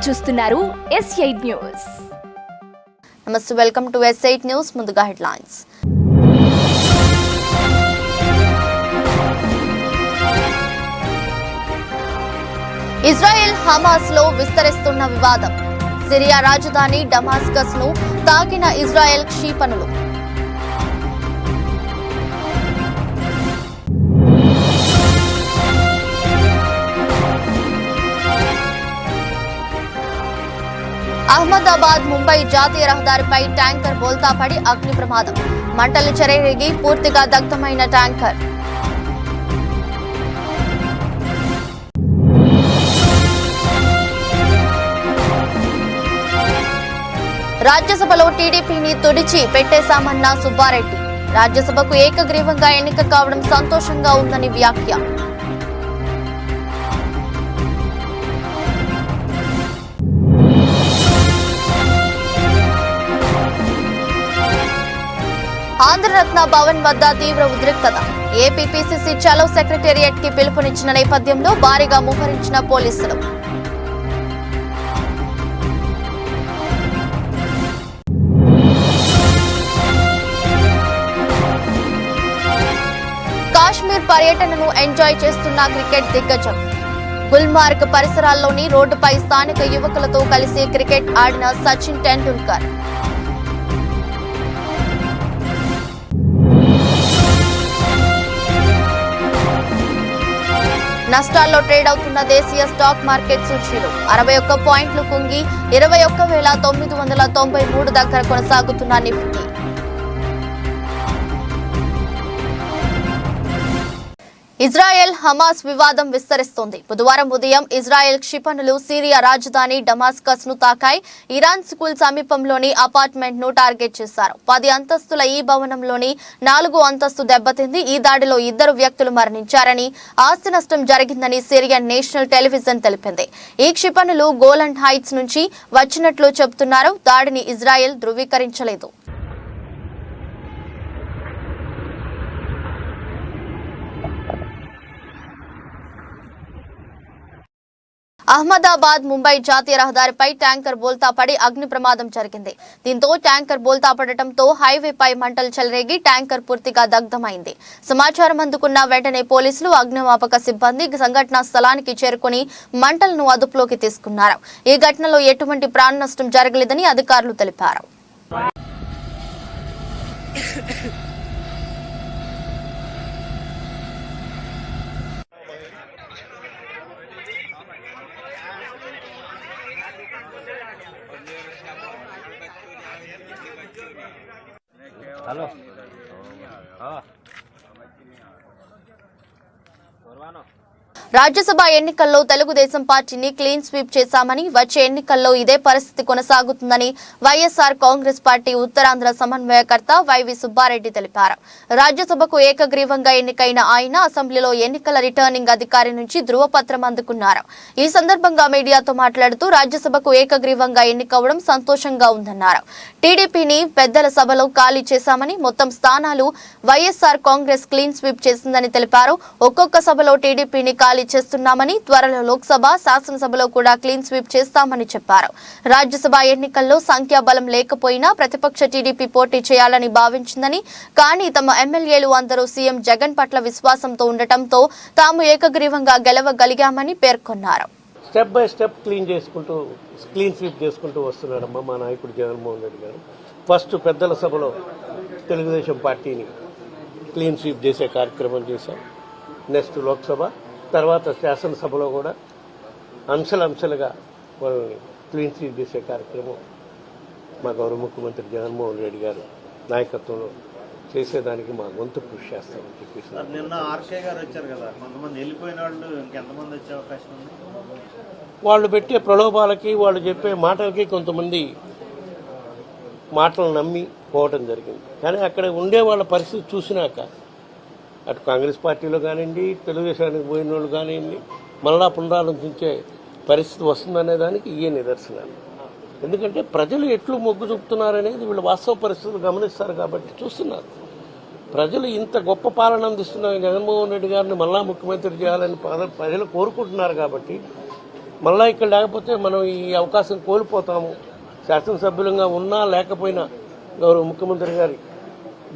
మీరు చూస్తున్నారు S8 news. నమస్తే, వెల్కమ్ టు S8 న్యూస్. ముందుగా హెడ్లైన్స్. ఇజ్రాయెల్ హమాస్ లో విస్తరిస్తున్న వివాదం. సిరియా రాజధాని డమాస్కస్ ను తాకిన ఇజ్రాయెల్ క్షిపణులు. అహ్మదాబాద్ ముంబై జాతీయ రహదారిపై ట్యాంకర్ బోల్తా పడి అగ్ని ప్రమాదం. మంటలు చెలరేగి పూర్తిగా దగ్ధమైన ట్యాంకర్. రాజ్యసభలో టీడీపీని తుడిచి పెట్టేశామన్న సుబ్బారెడ్డి. రాజ్యసభకు ఏకగ్రీవంగా ఎన్నిక కావడం సంతోషంగా ఉందని వ్యాఖ్య. ఆంధ్రరత్న భవన్ వద్ద తీవ్ర ఉద్రిక్తత. ఏపీపీసీసీ చలో సెక్రటేరియట్ కి పిలుపునిచ్చిన నేపథ్యంలో భారీగా మోహరించిన పోలీసులు. కాశ్మీర్ పర్యటనను ఎంజాయ్ చేస్తున్న క్రికెట్ దిగ్గజం. గుల్మార్గ్ పరిసరాల్లోని రోడ్డుపై స్థానిక యువకులతో కలిసి క్రికెట్ ఆడిన సచిన్ టెండూల్కర్. నష్టాల్లో ట్రేడ్ అవుతున్న దేశీయ స్టాక్ మార్కెట్ సూచీలు 61 పాయింట్లు కుంగి 21,993 దగ్గర కొనసాగుతున్న నిఫ్టీ. ఇజ్రాయెల్ హమాస్ వివాదం విస్తరిస్తోంది. బుధవారం ఉదయం ఇజ్రాయెల్ క్షిపణులు సిరియా రాజధాని డమాస్కస్ ను తాకాయి. ఇరాన్ స్కూల్ సమీపంలోని అపార్ట్మెంట్ ను టార్గెట్ చేశారు. 10 అంతస్తుల ఈ భవనంలోని 4వ అంతస్తు దెబ్బతింది. ఈ దాడిలో 2 వ్యక్తులు మరణించారని, ఆస్తి నష్టం జరిగిందని సిరియన్ నేషనల్ టెలివిజన్ తెలిపింది. ఈ క్షిపణులు గోలన్ హైట్స్ నుంచి వచ్చినట్లు చెబుతున్నారు. దాడిని ఇజ్రాయెల్ ధృవీకరించలేదు. అహ్మదాబాద్ ముంబై జాతీయ రహదారిపై ట్యాంకర్ బోల్తా పడి అగ్ని ప్రమాదం జరిగింది. దీంతో ట్యాంకర్ బోల్తా పడటంతో హైవేపై మంటలు చెలరేగి ట్యాంకర్ పూర్తిగా దగ్ధమైంది. సమాచారం అందుకున్న వెంటనే పోలీసులు, అగ్నిమాపక సిబ్బంది సంఘటనా స్థలానికి చేరుకుని మంటలను అదుపులోకి తీసుకున్నారు. ఈ ఘటనలో ఎటువంటి ప్రాణ నష్టం జరగలేదని అధికారులు తెలిపారు. హలో రాజ్యసభ ఎన్నికల్లో తెలుగుదేశం పార్టీని క్లీన్ స్వీప్ చేశామని, వచ్చే ఎన్నికల్లో ఇదే పరిస్థితి కొనసాగుతుందని వైఎస్ఆర్ కాంగ్రెస్ పార్టీ ఉత్తరాంధ్ర సమన్వయకర్త వైవి సుబ్బారెడ్డి తెలిపారు. రాజ్యసభకు ఏకగ్రీవంగా ఎన్నికైన ఆయన అసెంబ్లీలో ఎన్నికల రిటర్నింగ్ అధికారి నుంచి ధృవపత్రం అందుకున్నారు. ఈ సందర్భంగా మీడియాతో మాట్లాడుతూ రాజ్యసభకు ఏకగ్రీవంగా ఎన్నికవడం సంతోషంగా ఉందన్నారు. టీడీపీని పెద్దల సభలో ఖాళీ చేశామని, మొత్తం స్థానాలు వైఎస్ఆర్ కాంగ్రెస్ క్లీన్ స్వీప్ చేసిందని తెలిపారు. ఒక్కొక్క సభలో టీడీపీని ఖాళీ చేస్తున్నామని, త్వరలో లోక్సభ, శాసనసభలో కూడా క్లీన్ స్వీప్ చేస్తామని చెప్పారు. రాజ్యసభ ఎన్నికల్లో సంఖ్యాబలం లేకపోయినా ప్రతిపక్ష టీడీపీ పోటీ చేయాలని భావించిందని, కానీ తమ ఎమ్మెల్యేలు అందరూ సీఎం జగన్ పట్ల విశ్వాసంతో ఉండటంతో తాము ఏకగ్రీవంగా గెలవగలిగామని పేర్కొన్నారు. Step by step clean sweep చేసుకుంటూ వస్తున్నాడమ్మా మా నాయకుడు జగన్మోహన్ రెడ్డి గారు. ఫస్ట్ పెద్దల సభలో తెలుగుదేశం పార్టీని క్లీన్ స్వీప్ చేసే కార్యక్రమం చేశాం. నెక్స్ట్ లోక్సభ, తర్వాత శాసనసభలో కూడా అంశాలుగా వాళ్ళని క్లీన్ స్వీప్ చేసే కార్యక్రమం మా గౌరవ ముఖ్యమంత్రి జగన్మోహన్ రెడ్డి గారు నాయకత్వంలో చేసేదానికి మా గొంతు కృషి చేస్తామని చెప్పేసి. నిన్న ఆర్కే గారు వచ్చారు కదా, కొంతమంది వెళ్ళిపోయిన వాళ్ళు ఇంకెంతమంది వచ్చే అవకాశం ఉంది? వాళ్ళు పెట్టే ప్రలోభాలకి, వాళ్ళు చెప్పే మాటలకి కొంతమంది మాటలు నమ్మి పోవటం జరిగింది. కానీ అక్కడ ఉండే వాళ్ళ పరిస్థితి చూసినాక, అటు కాంగ్రెస్ పార్టీలో కానివ్వండి, తెలుగుదేశానికి పోయిన వాళ్ళు కానివ్వండి, మళ్ళా పునరాలోచించే పరిస్థితి వస్తుందనే దానికి ఇవే నిదర్శనాలు. ఎందుకంటే ప్రజలు ఎట్లు మొగ్గు చూపుతున్నారనేది వీళ్ళు వాస్తవ పరిస్థితులు గమనిస్తారు కాబట్టి చూస్తున్నారు. ప్రజలు ఇంత గొప్ప పాలన అందిస్తున్న జగన్మోహన్ రెడ్డి గారిని మళ్ళా ముఖ్యమంత్రి చేయాలని ప్రజలు కోరుకుంటున్నారు కాబట్టి మళ్ళీ ఇక్కడ లేకపోతే మనం ఈ అవకాశం కోల్పోతాము. శాసనసభ్యులంగా ఉన్నా లేకపోయినా గౌరవ ముఖ్యమంత్రి గారి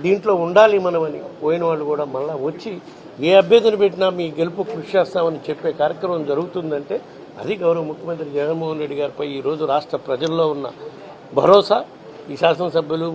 దీంట్లో ఉండాలి మనమని పోయిన వాళ్ళు కూడా మళ్ళీ వచ్చి ఏ అభ్యర్థిని పెట్టినా మీ గెలుపు కృషి చేస్తామని చెప్పే కార్యక్రమం జరుగుతుందంటే అది గౌరవ ముఖ్యమంత్రి జగన్మోహన్ రెడ్డి గారిపై ఈరోజు రాష్ట్ర ప్రజల్లో ఉన్న భరోసా. ఈ శాసనసభ్యులు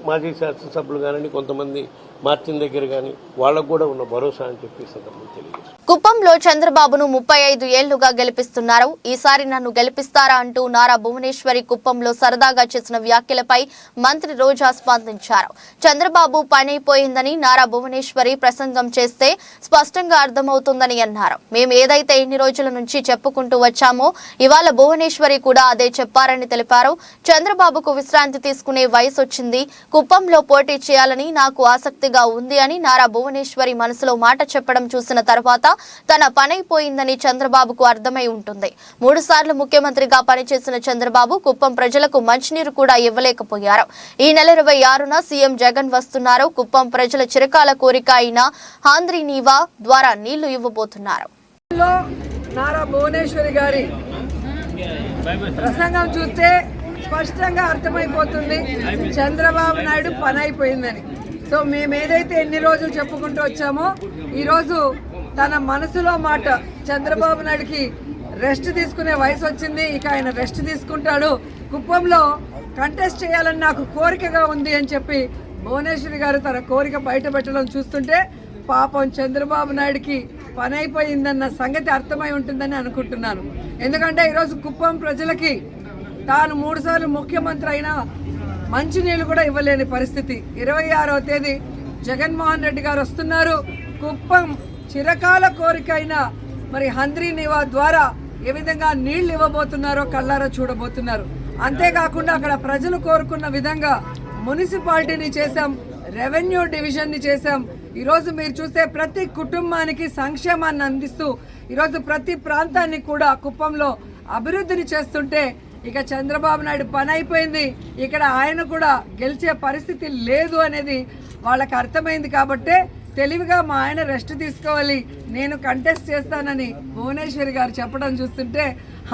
మాజీ శాసనసభ్యులు కానీ కొంతమంది మార్చిన దగ్గర కానీ వాళ్ళకు కూడా ఉన్న భరోసా అని చెప్పి సందర్భంగా తెలియజేస్తారు. కుప్పంలో చంద్రబాబును 35 ఏళ్లుగా గెలిపిస్తున్నారు. ఈసారి నన్ను గెలిపిస్తారా అంటూ నారా భువనేశ్వరి కుప్పంలో సరదాగా చేసిన వ్యాఖ్యలపై మంత్రి రోజా స్పందించారు. చంద్రబాబు పనైపోయిందని నారా భువనేశ్వరి ప్రసంగం చేస్తే స్పష్టంగా అర్థమవుతుందని అన్నారు. మేము ఏదైతే ఇన్ని రోజుల నుంచి చెప్పుకుంటూ వచ్చామో ఇవాళ భువనేశ్వరి కూడా అదే చెప్పారని తెలిపారు. చంద్రబాబుకు విశ్రాంతి తీసుకునే వయసు వచ్చింది. కుప్పంలో పోటీ చేయాలని నాకు ఆసక్తిగా ఉంది అని నారా భువనేశ్వరి మనసులో మాట చెప్పడం చూసిన తర్వాత తన పనైపోయిందని చంద్రబాబుకు అర్థమై ఉంటుంది. 3 సార్లు ముఖ్యమంత్రిగా పనిచేసిన చంద్రబాబు కుప్పం ప్రజలకు మంచినీరు కూడా ఇవ్వలేకపోయారు. ఈ నెల 26న సీఎం జగన్ వస్తున్నారు. కుప్పం ప్రజల చిరకాల కోరిక అయిన హాంద్రీ నీవా ద్వారా నీళ్లు ఇవ్వబోతున్నారు. నారా భువనేశ్వరి గారి ప్రసంగం చూస్తే స్పష్టంగా అర్థమైపోతుంది చంద్రబాబు నాయుడు పని అయిపోయిందని. సో మేము ఏదైతే ఎన్ని రోజులు చెప్పుకుంటూ వచ్చామో ఈరోజు తన మనసులో మాట చంద్రబాబు నాయుడుకి రెస్ట్ తీసుకునే వయసు వచ్చింది. ఇక ఆయన రెస్ట్ తీసుకుంటాడు. కుప్పంలో కంటెస్ట్ చేయాలని నాకు కోరికగా ఉంది అని చెప్పి భువనేశ్వరి గారు తన కోరిక బయట పెట్టడం చూస్తుంటే పాపం చంద్రబాబు నాయుడుకి పని అయిపోయిందన్న సంగతి అర్థమై ఉంటుందని అనుకుంటున్నాను. ఎందుకంటే ఈరోజు కుప్పం ప్రజలకి తాను 3 సార్లు ముఖ్యమంత్రి అయినా మంచినీళ్ళు కూడా ఇవ్వలేని పరిస్థితి. 26వ తేదీ జగన్మోహన్ రెడ్డి గారు వస్తున్నారు. కుప్పం చిరకాల కోరిక అయిన మరి హంద్రీ నివా ద్వారా ఏ విధంగా నీళ్లు ఇవ్వబోతున్నారో కళ్ళారా చూడబోతున్నారు. అంతేకాకుండా అక్కడ ప్రజలు కోరుకున్న విధంగా మున్సిపాలిటీని చేశాం, రెవెన్యూ డివిజన్ని చేశాం. ఈరోజు మీరు చూస్తే ప్రతి కుటుంబానికి సంక్షేమాన్ని అందిస్తూ ఈరోజు ప్రతి ప్రాంతాన్ని కూడా కుప్పంలో అభివృద్ధిని చేస్తుంటే ఇక చంద్రబాబు నాయుడు పని అయిపోయింది, ఇక్కడ ఆయన కూడా గెలిచే పరిస్థితి లేదు అనేది వాళ్ళకి అర్థమైంది. కాబట్టే తెలివిగా మా ఆయన రెస్ట్ తీసుకోవాలి, నేను కంటెస్ట్ చేస్తానని భువనేశ్వరి గారు చెప్పడం చూస్తుంటే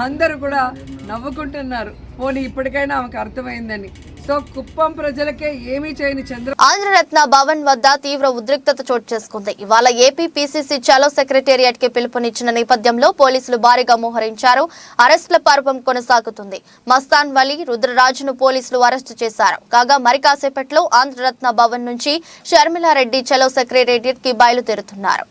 అందరూ కూడా నవ్వుకుంటున్నారు. పోనీ ఇప్పటికైనా ఆమెకు అర్థమైందని. సో కుప్పం ప్రజలకే ఏమీ చేయని ఆంధ్రరత్న భవన్ వద్ద తీవ్ర ఉద్రిక్తత చోటు చేసుకుంది. ఇవాళ ఏపీ పీసీసీ చలో సెక్రటేరియట్ కి పిలుపునిచ్చిన నేపథ్యంలో పోలీసులు భారీగా మోహరించారు. అరెస్టుల పర్వం కొనసాగుతుంది. మస్తాన్ వలి, రుద్రరాజును పోలీసులు అరెస్టు చేశారు. కాగా మరి కాసేపట్లో ఆంధ్రరత్న భవన్ నుంచి షర్మిలారెడ్డి చలో సెక్రటేరియట్ కి బయలుదేరుతున్నారు.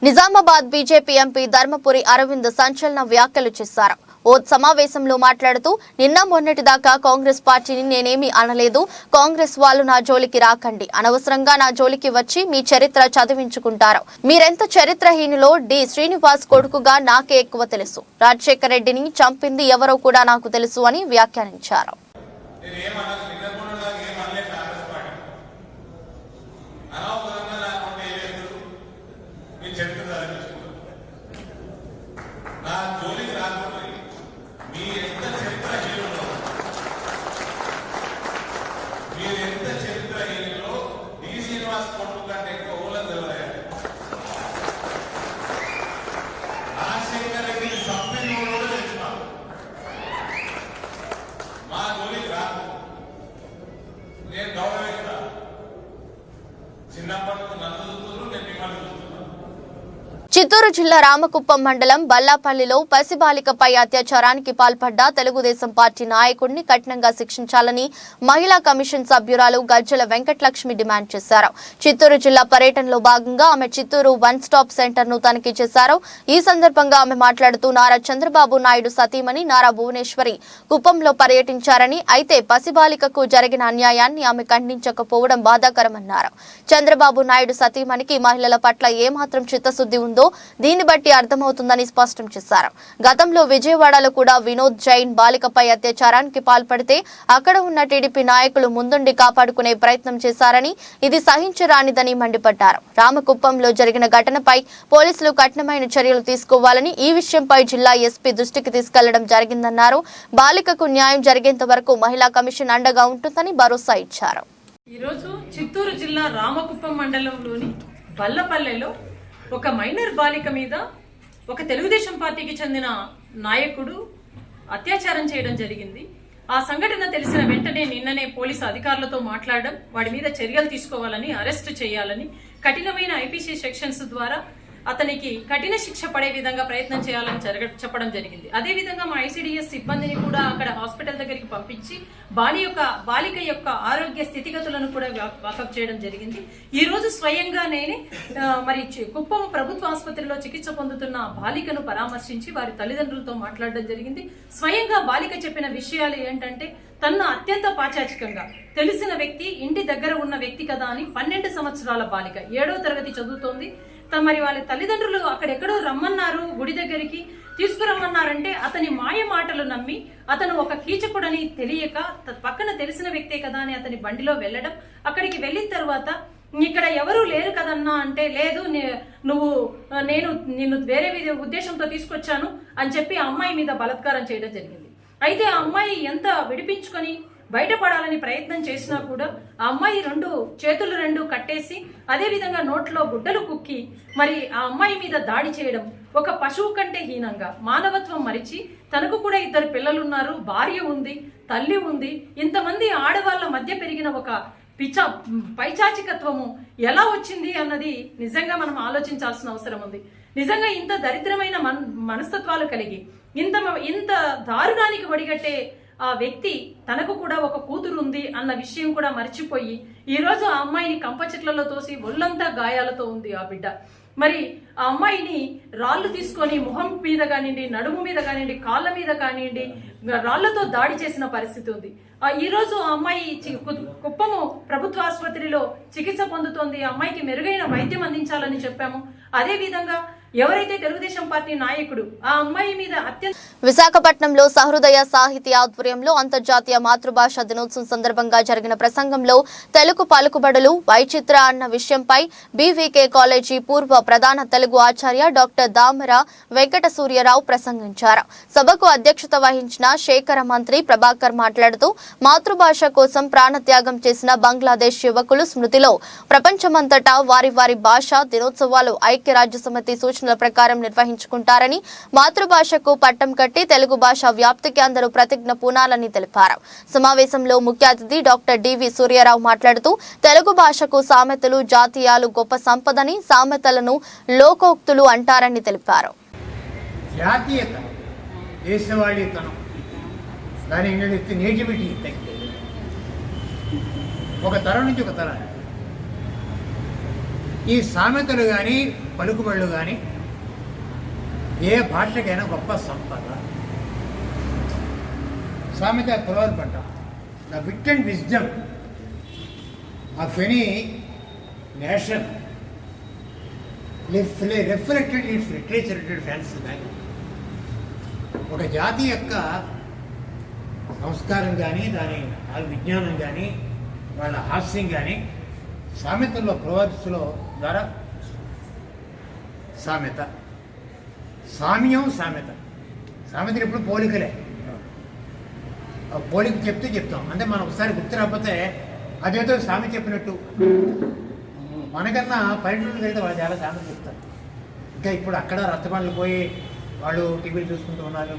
నిజామాబాద్ బీజేపీ ఎంపీ ధర్మపురి అరవింద్ సంచలన వ్యాఖ్యలు చేశారు. ఓ సమావేశంలో మాట్లాడుతూ నిన్న మొన్నటి దాకా కాంగ్రెస్ పార్టీని నేనేమీ అనలేదు. కాంగ్రెస్ వాళ్ళు నా జోలికి రాకండి, అనవసరంగా నా జోలికి వచ్చి మీ చరిత్ర చదివించుకుంటారు. మీరెంత చరిత్రహీనులో డి శ్రీనివాస్ కొడుకుగా నాకే ఎక్కువ తెలుసు. రాజశేఖర రెడ్డిని చంపింది ఎవరో కూడా నాకు తెలుసు అని వ్యాఖ్యానించారు. చిత్తూరు జిల్లా రామకుప్పం మండలం బల్లాపల్లిలో పసిబాలికపై అత్యాచారానికి పాల్పడ్డ తెలుగుదేశం పార్టీ నాయకుడిని కఠినంగా శిక్షించాలని మహిళా కమిషన్ సభ్యురాలు గజ్జల వెంకటలక్ష్మి డిమాండ్ చేశారు. చిత్తూరు జిల్లా పర్యటనలో భాగంగా ఆమె చిత్తూరు వన్ స్టాప్ సెంటర్ ను తనిఖీ చేశారు. ఈ సందర్భంగా ఆమె మాట్లాడుతూ నారా చంద్రబాబు నాయుడు సతీమణి నారా భువనేశ్వరి కుప్పంలో పర్యటించారని, అయితే పసిబాలికకు జరిగిన అన్యాయాన్ని ఆమె ఖండించకపోవడం బాధాకరమన్నారు. చంద్రబాబు నాయుడు సతీమణికి మహిళల పట్ల ఏమాత్రం చిత్తశుద్ధి ఉందో దీన్ని బట్టి అర్థమవుతుందని స్పష్టం చేశారు. గతంలో విజయవాడలో కూడా వినోద్ జైన్ బాలికపై అత్యాచారానికి పాల్పడితే అక్కడ ఉన్న టీడీపీ నాయకులు ముందుండి కాపాడుకునే ప్రయత్నం చేశారని, ఇది సహించరానిదని మండిపడ్డారు. రామకుప్పంలో జరిగిన ఘటనపై పోలీసులు కఠినమైన చర్యలు తీసుకోవాలని, ఈ విషయంపై జిల్లా ఎస్పీ దృష్టికి తీసుకెళ్లడం జరిగిందన్నారు. బాలికకు న్యాయం జరిగేంత వరకు మహిళా కమిషన్ అండగా ఉంటుందని భరోసా ఇచ్చారు. ఈరోజు చిత్తూరు జిల్లా రామకుప్పం మండలంలోని బల్లపల్లెలో ఒక మైనర్ బాలిక మీద ఒక తెలుగుదేశం పార్టీకి చెందిన నాయకుడు అత్యాచారం చేయడం జరిగింది. ఆ సంఘటన తెలిసిన వెంటనే నిన్ననే పోలీసు అధికారులతో మాట్లాడడం, వాడి మీద చర్యలు తీసుకోవాలని, అరెస్టు చేయాలని, కఠినమైన ఐపీసీ సెక్షన్స్ ద్వారా అతనికి కఠిన శిక్ష పడే విధంగా ప్రయత్నం చేయాలని చెప్పడం జరిగింది. అదేవిధంగా మా ఐసీడీఎస్ సిబ్బందిని కూడా అక్కడ హాస్పిటల్ దగ్గరికి పంపించి బాలిక యొక్క ఆరోగ్య స్థితిగతులను కూడా వాకప్ చేయడం జరిగింది. ఈ రోజు స్వయంగా నేనే మరి కుప్పం ప్రభుత్వ ఆసుపత్రిలో చికిత్స పొందుతున్న బాలికను పరామర్శించి వారి తల్లిదండ్రులతో మాట్లాడడం జరిగింది. స్వయంగా బాలిక చెప్పిన విషయాలు ఏంటంటే, తన్ను అత్యంత పాచాచికంగా తెలిసిన వ్యక్తి, ఇంటి దగ్గర ఉన్న వ్యక్తి కదా అని 12 సంవత్సరాల బాలిక 7వ తరగతి చదువుతోంది. మరి వాళ్ళ తల్లిదండ్రులు అక్కడెక్కడో రమ్మన్నారు, గుడి దగ్గరికి తీసుకురమ్మన్నారంటే అతని మాయ మాటలు నమ్మి అతను ఒక కీచకుడని తెలియక పక్కన తెలిసిన వ్యక్తే కదా అని అతని బండిలో వెళ్ళడం, అక్కడికి వెళ్ళిన తర్వాత ఇక్కడ ఎవరూ లేరు కదన్నా అంటే, లేదు నేను నిన్ను వేరే ఉద్దేశంతో తీసుకొచ్చాను అని చెప్పి ఆ అమ్మాయి మీద బలాత్కారం చేయడం జరిగింది. అయితే ఆ అమ్మాయి ఎంత విడిపించుకొని బయటపడాలని ప్రయత్నం చేసినా కూడా ఆ అమ్మాయి చేతులు రెండు కట్టేసి, అదే విధంగా నోట్లో గుడ్డలు కుక్కి మరి ఆ అమ్మాయి మీద దాడి చేయడం ఒక పశువు కంటే హీనంగా, మానవత్వం మరిచి తనకు కూడా 2 పిల్లలున్నారు, భార్య ఉంది, తల్లి ఉంది, ఇంతమంది ఆడవాళ్ల మధ్య పెరిగిన ఒక పైచాచికత్వము ఎలా వచ్చింది అన్నది నిజంగా మనం ఆలోచించాల్సిన అవసరం ఉంది. నిజంగా ఇంత దరిద్రమైన మనస్తత్వాలు కలిగి ఇంత దారుణానికి ఒడిగట్టే ఆ వ్యక్తి తనకు కూడా ఒక కూతురు ఉంది అన్న విషయం కూడా మర్చిపోయి ఈ రోజు ఆ అమ్మాయిని కంప చెట్లలో తోసి ఒళ్ళంతా గాయాలతో ఉంది ఆ బిడ్డ. మరి ఆ అమ్మాయిని రాళ్లు తీసుకొని ముఖం మీద కానివ్వండి, నడుము మీద కానివ్వండి, కాళ్ళ మీద కానివ్వండి రాళ్లతో దాడి చేసిన పరిస్థితి ఉంది. ఈ రోజు ఆ అమ్మాయి కుప్పము ప్రభుత్వ ఆసుపత్రిలో చికిత్స పొందుతోంది. ఆ అమ్మాయికి మెరుగైన వైద్యం అందించాలని చెప్పాము. అదే విధంగా ఎవరైతే తెలుగుదేశం పార్టీ నాయకుడు ఆ అమ్మాయి మీద విశాఖపట్నంలో సహృదయ సాహితీ ఆధ్వర్యంలో అంతర్జాతీయ మాతృభాష దినోత్సవం సందర్భంగా జరిగిన ప్రసంగంలో తెలుగు పలుకుబడులు వైచిత్ర అన్న విషయంపై బీవీకే కాలేజీ పూర్వ ప్రధాన తెలుగు ఆచార్య డాక్టర్ దామర వెంకట సూర్యరావు ప్రసంగించారు. సభకు అధ్యక్షత వహించిన శేఖర మంత్రి ప్రభాకర్ మాట్లాడుతూ, మాతృభాష కోసం ప్రాణత్యాగం చేసిన బంగ్లాదేశ్ యువకులు స్మృతిలో ప్రపంచమంతటా వారి భాష దినోత్సవాలు ఐక్యరాజ్య సమితి సూచనల ప్రకారం నిర్వహించుకుంటారని, మాతృభాషకు పట్టం కట్టి తెలుగు భాష వ్యాప్తికి అందరూ ప్రతిజ్ఞ పూనాలని తెలిపారు. సమావేశంలో ముఖ్య అతిథి డాక్టర్ డివి సూర్యారావు మాట్లాడుతూ, తెలుగు భాషకు సామెతలు, జాతీయాలు గొప్ప సంపదని, సామెతలను లోకోక్తులు అంటారని తెలిపారు. జాతీయత, దేశవాళీతనం, దాని నేటివిటీ ఒక తరం నుంచి ఒక తరం. ఈ సామెతలు కానీ పలుకుబళ్ళు కానీ ఏ భాషకైనా గొప్ప సంపద. సామెత ప్రవర్తన పంట, the wit and wisdom of any nation reflected its literature ఫ్యాన్సీ కానీ, ఒక జాతి యొక్క సంస్కారం కానీ, దాని విజ్ఞానం కానీ, వాళ్ళ హాస్యం కానీ సామెతల్లో ప్రవర్తిలో ద్వారా సామెత, సామ్యం సామెత. సామెతలు ఎప్పుడు పోలికలే, పోలిక చెప్తాం అంటే మనం ఒకసారి గుర్తు రాకపోతే అదేదో సామెత చెప్పినట్టు. మనకన్నా పల్లెటూరుకి వెళ్తే వాళ్ళు చాలా సామెత చెప్తారు. ఇంకా ఇప్పుడు అక్కడ రచ్చబండ్లు పోయి వాళ్ళు టీవీలు చూసుకుంటూ ఉన్నారు.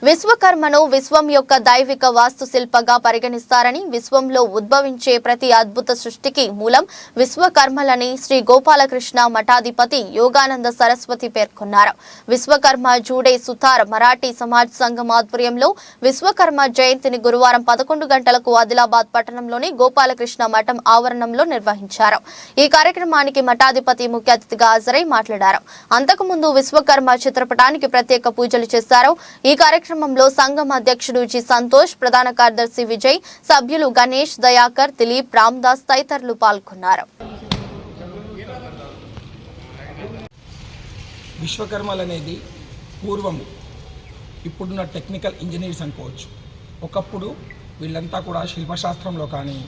విశ్వకర్మను విశ్వం యొక్క దైవిక వాస్తుశిల్పగా పరిగణిస్తారని, విశ్వంలో ఉద్భవించే ప్రతి అద్భుత సృష్టికి మూలం విశ్వకర్మలని శ్రీ గోపాలకృష్ణ మఠాధిపతి యోగానంద సరస్వతి పేర్కొన్నారు. విశ్వకర్మ జూడే సుతార్ మరాఠీ సమాజ్ సంఘం ఆధ్వర్యంలో విశ్వకర్మ జయంతిని గురువారం 11 గంటలకు ఆదిలాబాద్ పట్టణంలోని గోపాలకృష్ణ మఠం ఆవరణంలో నిర్వహించారు. ఈ కార్యక్రమానికి మఠాధిపతి ముఖ్య అతిథిగా హాజరై మాట్లాడారు. అంతకుముందు విశ్వకర్మ చిత్రపటానికి ప్రత్యేక పూజలు చేశారు. ఈ కార్యక్రమంలో సంఘం అధ్యక్షుడు జి సంతోష్, ప్రధాన కార్యదర్శి విజయ్, సభ్యులు గణేష్, దయాకర్, దిలీప్, రామ్దాస్ తదితరులు పాల్గొన్నారు. విశ్వకర్మలు అనేది పూర్వం ఇప్పుడున్న టెక్నికల్ ఇంజనీర్స్ అనుకోవచ్చు. ఒకప్పుడు వీళ్ళంతా కూడా శిల్పశాస్త్రంలో కానీ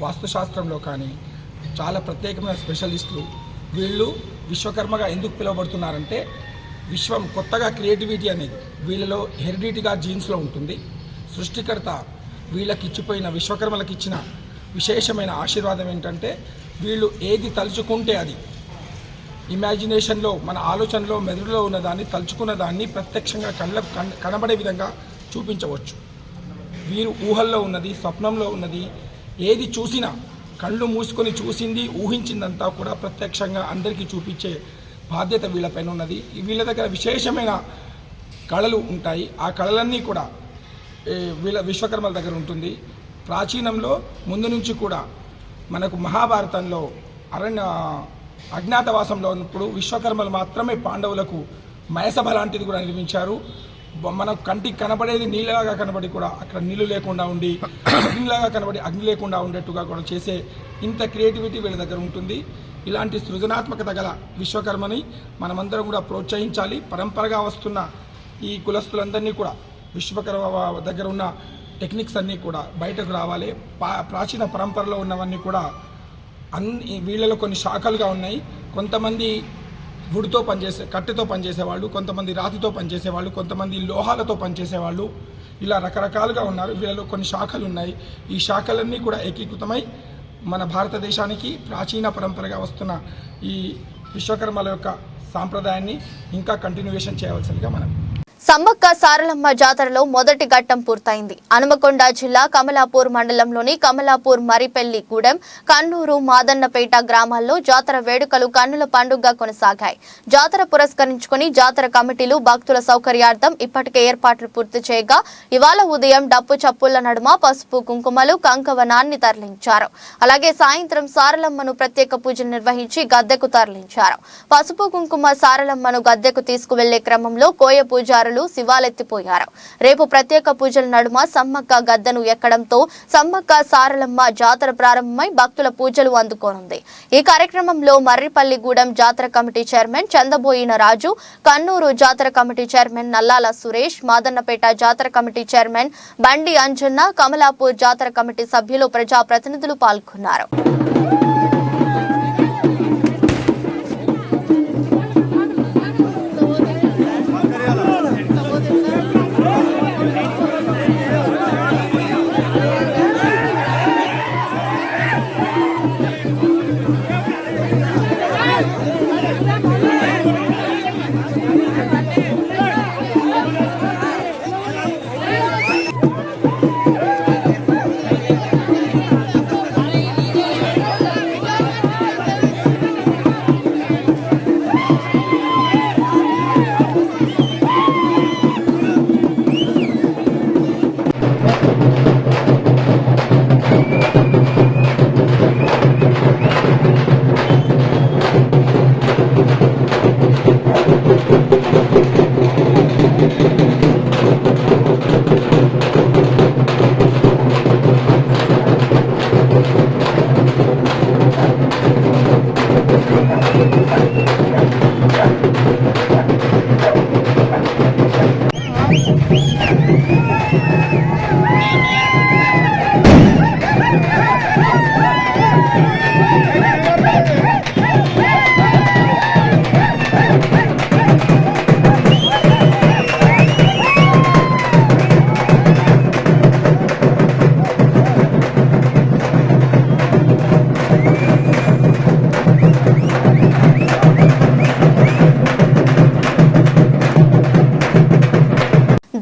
వాస్తుశాస్త్రంలో కానీ చాలా ప్రత్యేకమైన స్పెషలిస్టులు. వీళ్ళు విశ్వకర్మగా ఎందుకు పిలువబడుతున్నారంటే విశ్వం కొత్తగా క్రియేటివిటీ అనేది వీళ్ళలో హెరిడిటీగా జీన్స్లో ఉంటుంది. సృష్టికర్త వీళ్ళకి ఇచ్చిపోయిన విశ్వకర్మలకు ఇచ్చిన విశేషమైన ఆశీర్వాదం ఏంటంటే వీళ్ళు ఏది తలుచుకుంటే అది ఇమాజినేషన్లో మన ఆలోచనలో మెదడులో ఉన్నదాన్ని తలుచుకున్న దాన్ని ప్రత్యక్షంగా కనబడే విధంగా చూపించవచ్చు. వీరు ఊహల్లో ఉన్నది, స్వప్నంలో ఉన్నది, ఏది చూసినా కళ్ళు మూసుకొని చూసింది ఊహించిందంతా కూడా ప్రత్యక్షంగా అందరికీ చూపించే బాధ్యత వీళ్ళపైన ఉన్నది. వీళ్ళ దగ్గర విశేషమైన కళలు ఉంటాయి. ఆ కళలన్నీ కూడా వీళ్ళ విశ్వకర్మల దగ్గర ఉంటుంది. ప్రాచీనంలో ముందు నుంచి కూడా మనకు మహాభారతంలో అజ్ఞాతవాసంలో ఉన్నప్పుడు విశ్వకర్మలు మాత్రమే పాండవులకు మయసభ లాంటిది కూడా నిర్మించారు. మన కంటికి కనబడేది నీళ్ళలాగా కనబడి కూడా అక్కడ నీళ్లు లేకుండా ఉండి, అగ్నిలాగా కనబడి అగ్ని లేకుండా ఉండేట్టుగా కూడా చేసే ఇంత క్రియేటివిటీ వీళ్ళ దగ్గర ఉంటుంది. ఇలాంటి సృజనాత్మకత గల విశ్వకర్మని మనమందరం కూడా ప్రోత్సహించాలి. పరంపరగా వస్తున్న ఈ కులస్తులందరినీ కూడా విశ్వకర్మ దగ్గర ఉన్న టెక్నిక్స్ అన్నీ కూడా బయటకు రావాలి. ప్రాచీన పరంపరలో ఉన్నవన్నీ కూడా వీళ్ళలో కొన్ని శాఖలుగా ఉన్నాయి. కొంతమంది వుడ్తో పనిచేసే కట్టెతో పనిచేసేవాళ్ళు, కొంతమంది రాతితో పనిచేసేవాళ్ళు, కొంతమంది లోహాలతో పనిచేసేవాళ్ళు, ఇలా రకరకాలుగా ఉన్నారు. వీళ్ళలో కొన్ని శాఖలు ఉన్నాయి. ఈ శాఖలన్నీ కూడా ఏకీకృతమై మన భారతదేశానికి ప్రాచీన పరంపరగా వస్తున్న ఈ విశ్వకర్మల యొక్క సాంప్రదాయాన్ని ఇంకా కంటిన్యూయేషన్ చేయవలసిందిగా మనం. సమ్మక్క సారలమ్మ జాతరలో మొదటి ఘట్టం పూర్తయింది. హనుమకొండ జిల్లా కమలాపూర్ మండలంలోని కమలాపూర్, మరిపెల్లి గూడెం, కన్నూరు, మాదన్నపేట గ్రామాల్లో జాతర వేడుకలు కన్నుల పండుగగా కొనసాగాయి. జాతర పురస్కరించుకుని జాతర కమిటీలు భక్తుల సౌకర్యార్థం ఇప్పటికే ఏర్పాట్లు పూర్తి చేయగా ఇవాళ ఉదయం డప్పు చప్పుల నడుమ పసుపు కుంకుమలు కంకవనాన్ని తరలించారు. అలాగే సాయంత్రం సారలమ్మను ప్రత్యేక పూజలు నిర్వహించి గద్దెకు తరలించారు. పసుపు కుంకుమ సారలమ్మను గద్దెకు తీసుకువెళ్లే క్రమంలో కోయ పూజారులు శివాలెత్తిపోయారు. రేపు ప్రత్యేక పూజల నడుమ సమ్మక్క గద్దెను ఎక్కడంతో సమ్మక్క సారలమ్మ జాతర ప్రారంభమై భక్తుల పూజలు అందుకోనుంది. ఈ కార్యక్రమంలో మర్రిపల్లిగూడెం జాతర కమిటీ చైర్మన్ చందబోయిన రాజు, కన్నూరు జాతర కమిటీ చైర్మన్ నల్లాల సురేష్, మాదన్నపేట జాతర కమిటీ చైర్మన్ బండి అంజన్న, కమలాపూర్ జాతర కమిటీ సభ్యులు, ప్రజాప్రతినిధులు పాల్గొన్నారు.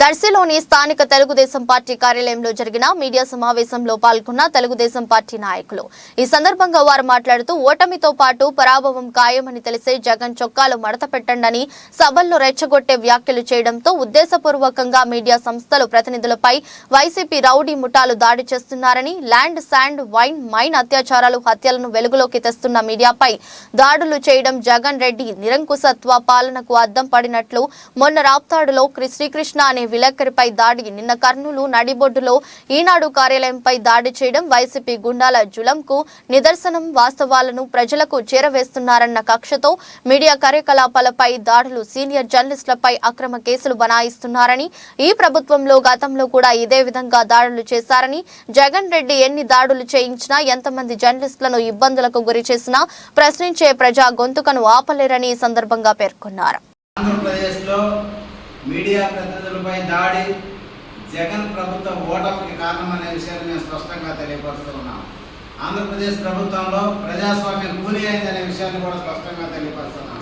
దర్శిలోని స్థానిక తెలుగుదేశం పార్టీ కార్యాలయంలో జరిగిన మీడియా సమావేశంలో పాల్గొన్న తెలుగుదేశం పార్టీ నాయకులు. ఈ సందర్భంగా వారు మాట్లాడుతూ ఓటమితో పాటు పరాభవం ఖాయమని తెలిసే జగన్ చొక్కాలు మడత పెట్టండని సభల్లో రెచ్చగొట్టే వ్యాఖ్యలు చేయడంతో ఉద్దేశపూర్వకంగా మీడియా సంస్థలు ప్రతినిధులపై వైసీపీ రౌడీ ముఠాలు దాడి చేస్తున్నారని, ల్యాండ్, శాండ్, వైన్, మైన్ అత్యాచారాలు, హత్యలను వెలుగులోకి తెస్తున్న మీడియాపై దాడులు చేయడం జగన్ రెడ్డి నిరంకుశత్వ పాలనకు అద్దం పడినట్లు మొన్న రాప్తాడులో శ్రీకృష్ణ అనే విలేకరిపై దాడి, నిన్న కర్నూలు నడిబొడ్డులో ఈనాడు కార్యాలయంపై దాడి చేయడం వైసీపీ గుండాల జులంకు నిదర్శనం. వాస్తవాలను ప్రజలకు చేరవేస్తున్నారన్న కక్షతో మీడియా కార్యకలాపాలపై దాడులు, సీనియర్ జర్నలిస్టులపై అక్రమ కేసులు బనాయిస్తున్నారని, ఈ ప్రభుత్వంలో గతంలో కూడా ఇదే విధంగా దాడులు చేశారని, జగన్ రెడ్డి ఎన్ని దాడులు చేయించినా, ఎంతమంది జర్నలిస్టులను ఇబ్బందులకు గురి చేసినా ప్రశ్నించే ప్రజా గొంతుకను ఆపలేరని ఈ సందర్భంగా పేర్కొన్నారు. ఆంధ్రప్రదేశ్లో మీడియా ప్రతినిధులపై దాడి జగన్ ప్రభుత్వ ఓటమికి కారణమనే విషయాన్ని మేము స్పష్టంగా తెలియపరుస్తున్నాం. ఆంధ్రప్రదేశ్ ప్రభుత్వంలో ప్రజాస్వామ్యం కూలి అయిందనే విషయాన్ని కూడా స్పష్టంగా తెలియపరుస్తున్నాం.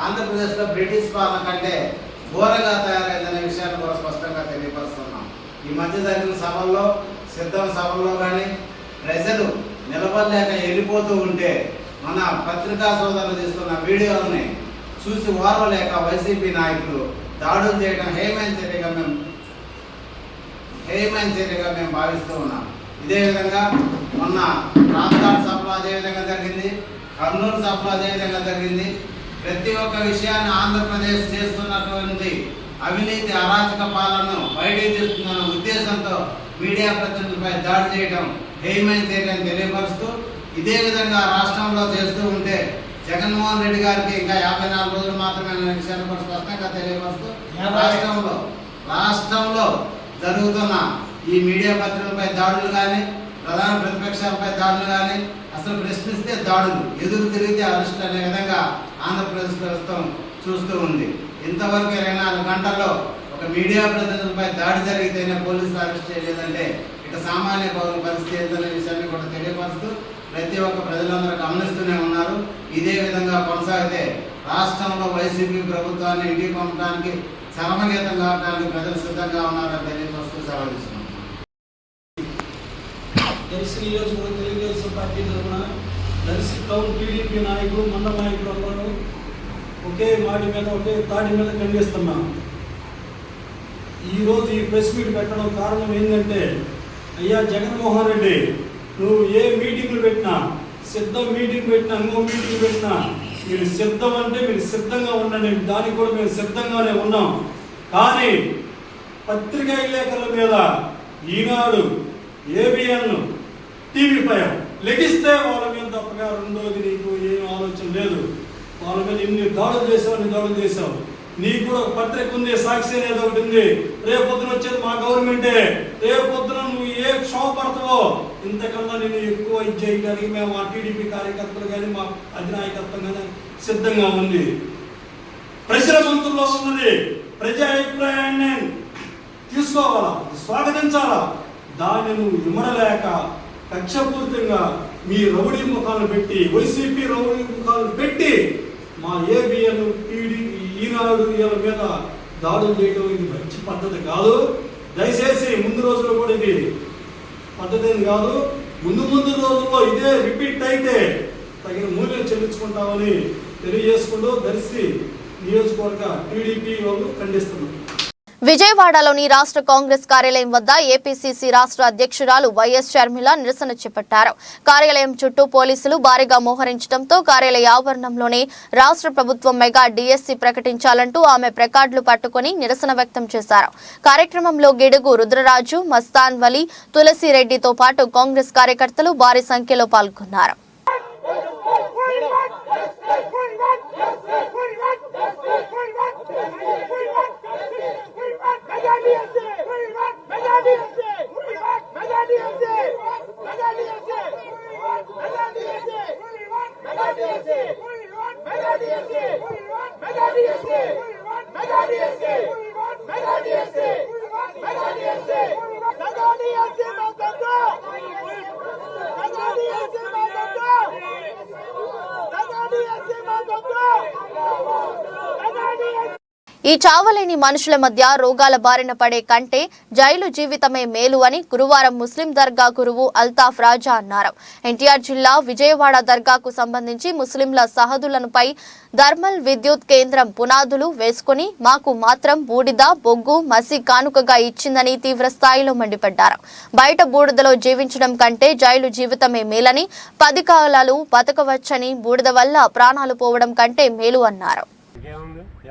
ఆంధ్రప్రదేశ్లో బ్రిటిష్ పాలన కంటే ఘోరంగా తయారైందనే విషయాన్ని కూడా స్పష్టంగా తెలియపరుస్తున్నాం. ఈ మధ్య జరిగిన సభల్లో, సిద్ధం సభల్లో కానీ ప్రజలు నిలబడలేక వెళ్ళిపోతూ ఉంటే మన పత్రికా సోదరులు తీస్తున్న వీడియోలని చూసి ఓర్వలేక వైసీపీ నాయకులు దాడులు చేయడం హేయమైన చర్యగా మేము భావిస్తూ ఉన్నాం. ఇదే విధంగా మొన్న రాప్తాడు సభలో అదేవిధంగా జరిగింది, కర్నూలు సభలో అదేవిధంగా జరిగింది. ప్రతి ఒక్క విషయాన్ని ఆంధ్రప్రదేశ్ చేస్తున్నటువంటి అవినీతి, అరాచక పాలనను బయటికి తీస్తున్న ఉద్దేశంతో మీడియా ప్రతినిధులపై దాడి చేయడం హేయమైన చర్యని తెలియపరుస్తూ, ఇదే విధంగా రాష్ట్రంలో చేస్తూ ఉంటే జగన్మోహన్ రెడ్డి గారికి ఇంకా 54 రోజులు మాత్రమే విషయాన్ని కూడా స్పష్టంగా తెలియపరుస్తూ, రాష్ట్రంలో జరుగుతున్న ఈ మీడియా పత్రికలపై దాడులు కానీ, ప్రధాన ప్రతిపక్షాలపై దాడులు కానీ, అసలు ప్రశ్నిస్తే దాడులు, ఎదురు తిరిగితే అరెస్టులు అనే విధంగా ఆంధ్రప్రదేశ్ ప్రభుత్వం చూస్తూ ఉంది. ఇంతవరకు 24 గంటల్లో ఒక మీడియా ప్రతినిధులపై దాడి జరిగితేనే పోలీసులు అరెస్ట్ చేయలేదంటే ఇక సామాన్య పౌరుల పరిస్థితి ఏంటనే విషయాన్ని కూడా తెలియపరుస్తూ ప్రతి ఒక్క ప్రజలందరూ గమనిస్తూనే ఉన్నారు. ఇదే విధంగా కొనసాగితే రాష్ట్రంలో వైసీపీ ప్రభుత్వాన్ని ఇంటికి పంపడానికి, చరమగీతం కావడానికి ప్రజలు సిద్ధంగా ఉన్నారని తెలియపరుస్తూ సెలవు తీసుకున్నాం. దర్శి నియోజకవర్గం తెలుగుదేశం పార్టీ తరఫున దర్శి టౌన్ టీడీపీ నాయకులు, మండల నాయకులు అందరూ ఒకే మాటి మీద, ఒకే తాటి మీద ఖండిస్తున్నాం. ఈరోజు ఈ ప్రెస్ మీట్ పెట్టడం కారణం ఏంటంటే, అయ్యా జగన్మోహన్ రెడ్డి, నువ్వు ఏ మీటింగ్లు పెట్టినా, సిద్ధం మీటింగ్ పెట్టినా, ఇంకో మీటింగ్ పెట్టినా, మీరు సిద్ధం అంటే మీరు సిద్ధంగా ఉండండి, దానికి కూడా మేము సిద్ధంగానే ఉన్నాం. కానీ పత్రికా విలేకరుల మీద ఈనాడు, ఏబిఎన్, టీవీ5 లెగిస్తే వాళ్ళ మీద తప్పగా రెండోది నీకు ఏం ఆలోచన లేదు. వాళ్ళ మీద ఇన్ని దాడులు చేసావు. నీకు కూడా ఒక పత్రిక ఉంది, సాక్షి అనేది ఒకటి ఉంది. రేపొద్దున వచ్చేది మా గవర్నమెంటే. రేపొద్దున నువ్వు ఏ క్షోభ పడతావో ఇంతకన్నా నేను ఎక్కువ ఇది చేయడానికి మేము మా టీడీపీ కార్యకర్తలు కానీ, మా అధినాయకత్వం కానీ సిద్ధంగా ఉంది. ప్రజల మంత్రుల్లో ఉన్నది ప్రజా అభిప్రాయాన్ని తీసుకోవాలా, స్వాగతించాలా. దాన్ని నువ్వు ఇమ్మడలేక కక్షపూరితంగా మీ రౌడీ ముఖాలను పెట్టి, వైసీపీ రౌడీ ముఖాలను పెట్టి మా ఏబిఎన్, టీడీపీ, ఈనాడు వీళ్ళ మీద దాడులు చేయడం ఇది మంచి పద్ధతి కాదు. దయచేసి ముందు రోజుల్లో కూడా ఇది పద్ధతి కాదు. ముందు రోజుల్లో ఇదే రిపీట్ అయితే తగిన మూల్యం చెల్లించుకుంటామని తెలియజేసుకుంటూ దర్శి నియోజకవర్గ టీడీపీ వాళ్ళు ఖండిస్తున్నారు. విజయవాడలోని రాష్ట్ర కాంగ్రెస్ కార్యాలయం వద్ద ఏపీసీసీ రాష్ట్ర అధ్యక్షురాలు వైఎస్ షర్మిల నిరసన చేపట్టారు. కార్యాలయం చుట్టూ పోలీసులు భారీగా మోహరించడంతో కార్యాలయ ఆవరణంలోనే రాష్ట్ర ప్రభుత్వం మెగా డిఎస్సీ ప్రకటించాలంటూ ఆమె ప్లకార్డులు పట్టుకుని నిరసన వ్యక్తం చేశారు. కార్యక్రమంలో గిడుగు రుద్రరాజు, మస్తాన్ వలి, తులసిరెడ్డితో పాటు కాంగ్రెస్ కార్యకర్తలు భారీ సంఖ్యలో పాల్గొన్నారు. Mega ఈ చావలేని మనుషుల మధ్య రోగాల బారిన పడే కంటే జైలు జీవితమే మేలు అని గురువారం ముస్లిం దర్గా గురువు అల్తాఫ్ రాజా అన్నారు. ఎన్టీఆర్ జిల్లా విజయవాడ దర్గాకు సంబంధించి ముస్లింల సహదులపై థర్మల్ విద్యుత్ కేంద్రం పునాదులు వేసుకుని మాకు మాత్రం బూడిద బొగ్గు మసి కానుకగా ఇచ్చిందని తీవ్ర స్థాయిలో మండిపడ్డారు. బయట బూడిదలో జీవించడం కంటే జైలు జీవితమే మేలని, 10 కాలాలు బతకవచ్చని, బూడిద వల్ల ప్రాణాలు పోవడం కంటే మేలు అన్నారు.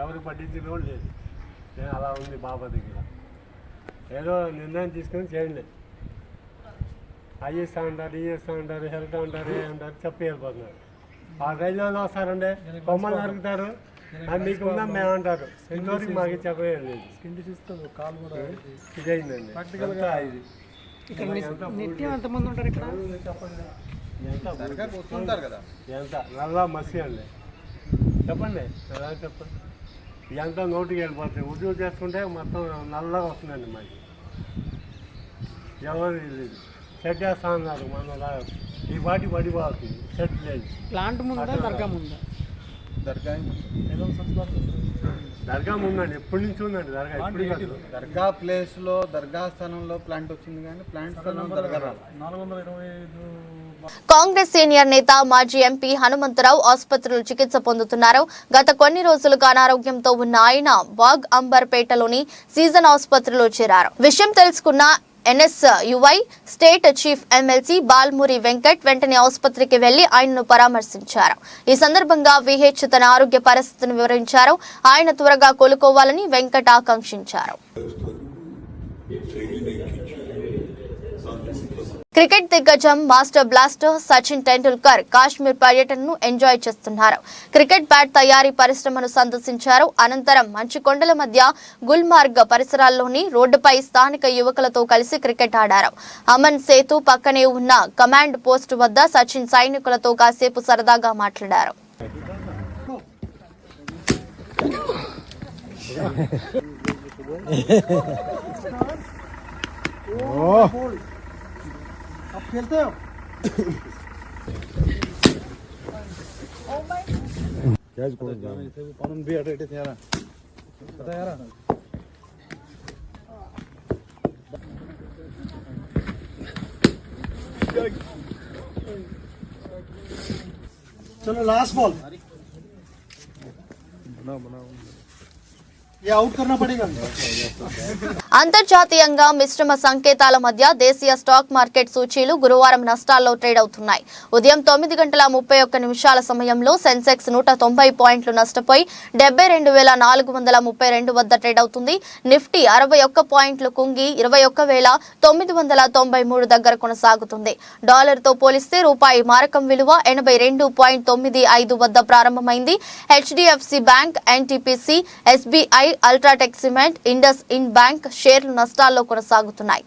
ఎవరు పట్టించిన కూడా లేదు. నేను అలా ఉంది బాబా దగ్గర ఏదో నిర్ణయం తీసుకొని చేయండి. అవి ఇస్తూ ఉంటారు, ఇవి ఇస్తూ ఉంటారు, హెల్త్ అంటారు, ఏ అంటారు చెప్పి వెళ్ళిపోతున్నారు. ఆ రైల్లో వస్తారంటే కొమ్మలు నరుకుతారు, అది మీకు ఉందా మేము అంటారు. ఇంతవరకు మాకు చెప్పలేదు. ఇదైందండి ఎంత నల్లా మసి అండి చెప్పండి. ఎలా చెప్పండి ఎంత నోటికి వెళ్ళిపోతుంది. ఉద్యోగం చేసుకుంటే మొత్తం నల్లగా వస్తుందండి. మాకు ఎవరు లేదు. సెట్ చేస్తా ఉన్నారు. మన ఈ వాటి పడిపోతుంది. సెట్ లేదు. ప్లాంట్ ముందా దర్గా ముందా? దర్గా ముందండి. ఎప్పటి నుంచి ఉందండి దర్గా. ఎప్పుడు దర్గా ప్లేస్లో దర్గా స్థానంలో ప్లాంట్ వచ్చింది కానీ ప్లాంట్ స్థానం దర్గా 425 కాంగ్రెస్ సీనియర్ నేత మాజీ ఎంపీ హనుమంతరావు ఆసుపత్రిలో చికిత్స పొందుతున్నారు. గత కొన్ని రోజులుగా అనారోగ్యంతో ఉన్న ఆయన బాగ్ అంబర్పేటలోని సీజన్ ఆసుపత్రిలో చేరారు. విషయం తెలుసుకున్న NSUI state chief MLC Balmuri Venkat వెంటనే ఆసుపత్రికి వెళ్లి ఆయనను పరామర్శించారు. ఈ సందర్భంగా విహెచ్ తన ఆరోగ్య పరిస్థితిని వివరించారు. ఆయన త్వరగా కోలుకోవాలని వెంకట్ ఆకాంక్షించారు. క్రికెట్ దిగ్గజం మాస్టర్ బ్లాస్టర్ సచిన్ టెండూల్కర్ కాశ్మీర్ పర్యటనను ఎంజాయ్ చేస్తున్నారు. క్రికెట్ బ్యాట్ తయారీ పరిశ్రమను సందర్శించారు. అనంతరం మంచుకొండల మధ్య గుల్మార్గ్ పరిసరాల్లోని రోడ్డుపై స్థానిక యువకులతో కలిసి క్రికెట్ ఆడారు. అమన్ సేతు పక్కనే ఉన్న కమాండ్ పోస్ట్ వద్ద సచిన్ సైనికులతో కాసేపు సరదాగా మాట్లాడారు. चलो लास्ट बॉल ये आउट करना पड़ेगा. అంతర్జాతీయంగా మిశ్రమ సంకేతాల మధ్య దేశీయ స్టాక్ మార్కెట్ సూచీలు గురువారం నష్టాల్లో ట్రేడ్ అవుతున్నాయి. ఉదయం 9:31 సమయంలో సెన్సెక్స్ 190 పాయింట్లు నష్టపోయి 72,432 వద్ద ట్రేడ్ అవుతుంది. నిఫ్టీ 61 పాయింట్లు కుంగి 21,993 దగ్గర కొనసాగుతుంది. డాలర్తో పోలిస్తే రూపాయి మారకం విలువ 82.95 వద్ద ప్రారంభమైంది. HDFC bank, NTPC, SBI, UltraTech cement, IndusInd bank షేర్లు నష్టాల్లో కొనసాగుతున్నాయి.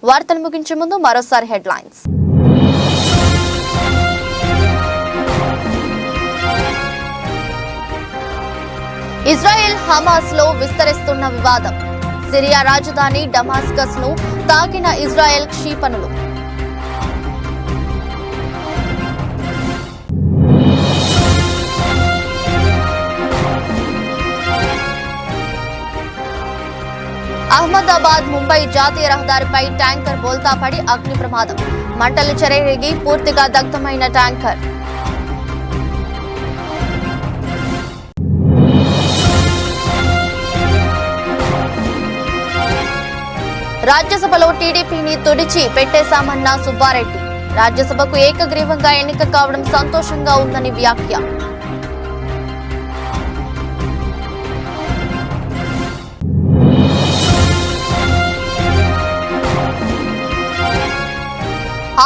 వార్తలు ముగించే ముందు మరోసారి హెడ్లైన్స్. ఇజ్రాయెల్ హమాస్ లో విస్తరిస్తున్న వివాదం. సిరియా రాజధాని డమాస్కస్ ను తాకిన ఇజ్రాయెల్ క్షిపణులు. అహ్మదాబాద్ ముంబై జాతీయ రహదారిపై ట్యాంకర్ బోల్తా పడి అగ్ని ప్రమాదం. మంటలు చెలరేగి పూర్తిగా దగ్ధమైన ట్యాంకర్. రాజ్యసభలో టీడీపీని తుడిచి పెట్టేశామన్న సుబ్బారెడ్డి. రాజ్యసభకు ఏకగ్రీవంగా ఎన్నిక కావడం సంతోషంగా ఉందని వ్యాఖ్య.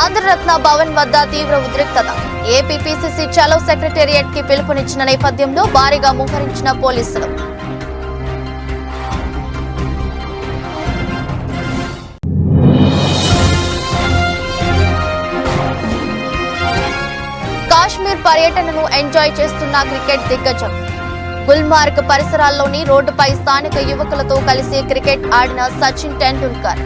ఆంధ్రరత్న భవన్ వద్ద తీవ్ర ఉద్రిక్తత. ఏపీపీసీసీ చలో సెక్రటేరియట్ కి పిలుపునిచ్చిన నేపథ్యంలో భారీగా మోహరించిన పోలీసులు. పర్యటనను ఎంజాయ్ చేస్తున్న క్రికెట్ దిగ్గజం. గుల్మార్గ్ పరిసరాల్లోని రోడ్డుపై స్థానిక యువకులతో కలిసి క్రికెట్ ఆడిన సచిన్ టెండూల్కర్.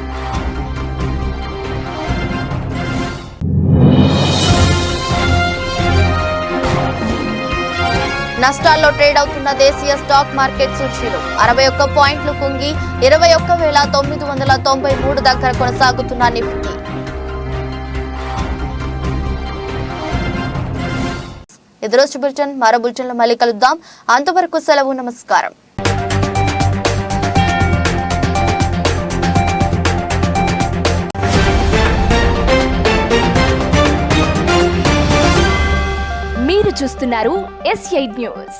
నష్టాల్లో ట్రేడ్ అవుతున్న దేశీయ స్టాక్ మార్కెట్ సూచీలు 61 పాయింట్లు కుంగి 21,993 దగ్గర కొనసాగుతున్న నిఫ్టీ. ఎదురోజు బులెటిన్ మరో బులెటిన్లో మళ్ళీ కలుద్దాం. అంతవరకు సెలవు. నమస్కారం. మీరు చూస్తున్నారు S8 న్యూస్.